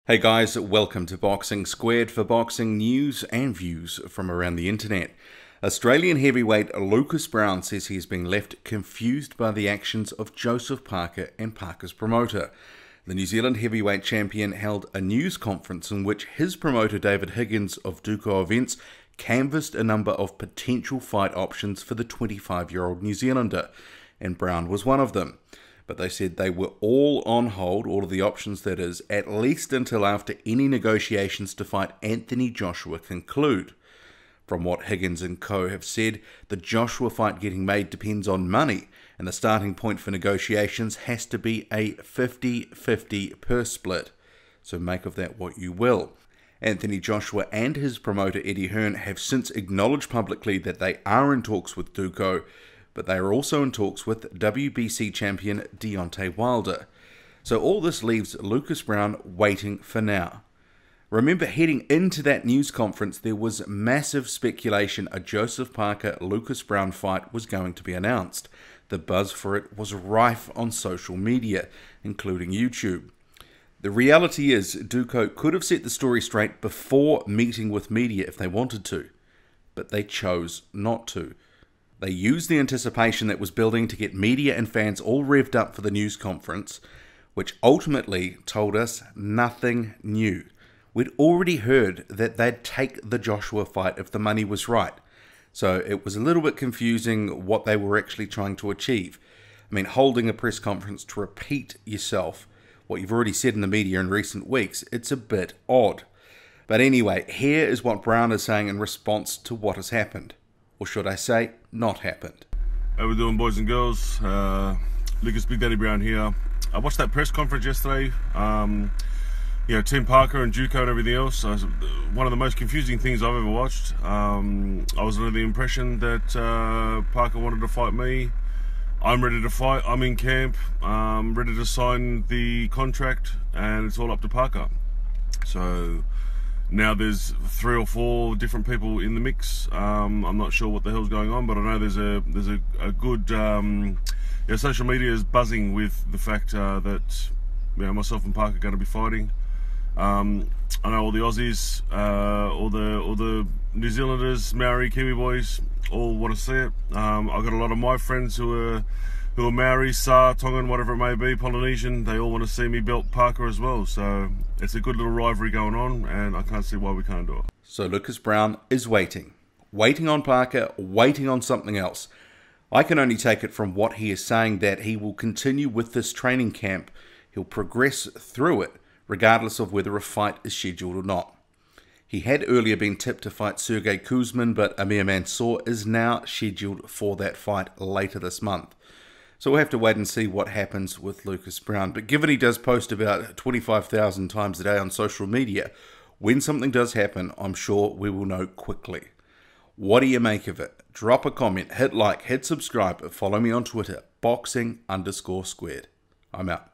Hey guys, welcome to Boxing Squared for boxing news and views from around the internet. Australian heavyweight Lucas Browne says he has been left confused by the actions of Joseph Parker and Parker's promoter. The New Zealand heavyweight champion held a news conference in which his promoter David Higgins of Duco Events canvassed a number of potential fight options for the 25-year-old New Zealander, and Browne was one of them. But they said they were all on hold, all of the options that is, at least until after any negotiations to fight Anthony Joshua conclude. From what Higgins and co have said, the Joshua fight getting made depends on money, and the starting point for negotiations has to be a 50-50 purse split. So make of that what you will. Anthony Joshua and his promoter Eddie Hearn have since acknowledged publicly that they are in talks with Duco, but they are also in talks with WBC champion Deontay Wilder. So all this leaves Lucas Browne waiting for now. Remember, heading into that news conference, there was massive speculation a Joseph Parker-Lucas Browne fight was going to be announced. The buzz for it was rife on social media, including YouTube. The reality is, Duco could have set the story straight before meeting with media if they wanted to, but they chose not to. They used the anticipation that was building to get media and fans all revved up for the news conference, which ultimately told us nothing new. We'd already heard that they'd take the Joshua fight if the money was right, so it was a little bit confusing what they were actually trying to achieve. I mean, holding a press conference to repeat yourself what you've already said in the media in recent weeks, it's a bit odd. But anyway, here is what Browne is saying in response to what has happened. Or should I say, not happened. How we doing, boys and girls? Lucas Big Daddy Browne here. I watched that press conference yesterday. Tim Parker and Duco and everything else. One of the most confusing things I've ever watched. I was under the impression that Parker wanted to fight me. I'm ready to fight. I'm in camp. I'm ready to sign the contract, and it's all up to Parker. So now there's 3 or 4 different people in the mix. I'm not sure what the hell's going on, but I know there's a good social media is buzzing with the fact that myself and Parker are going to be fighting. I know all the Aussies, all the New Zealanders, Maori, Kiwi boys all want to see it. I've got a lot of my friends who are Maori, Sa, Tongan, whatever it may be, Polynesian. They all want to see me belt Parker as well. So it's a good little rivalry going on, and I can't see why we can't do it. So Lucas Browne is waiting. Waiting on Parker, waiting on something else. I can only take it from what he is saying that he will continue with this training camp. He'll progress through it, regardless of whether a fight is scheduled or not. He had earlier been tipped to fight Sergey Kuzmin, but Amir Mansour is now scheduled for that fight later this month. So we'll have to wait and see what happens with Lucas Browne. But given he does post about 25,000 times a day on social media, when something does happen, I'm sure we will know quickly. What do you make of it? Drop a comment, hit like, hit subscribe, follow me on Twitter, boxing_squared. I'm out.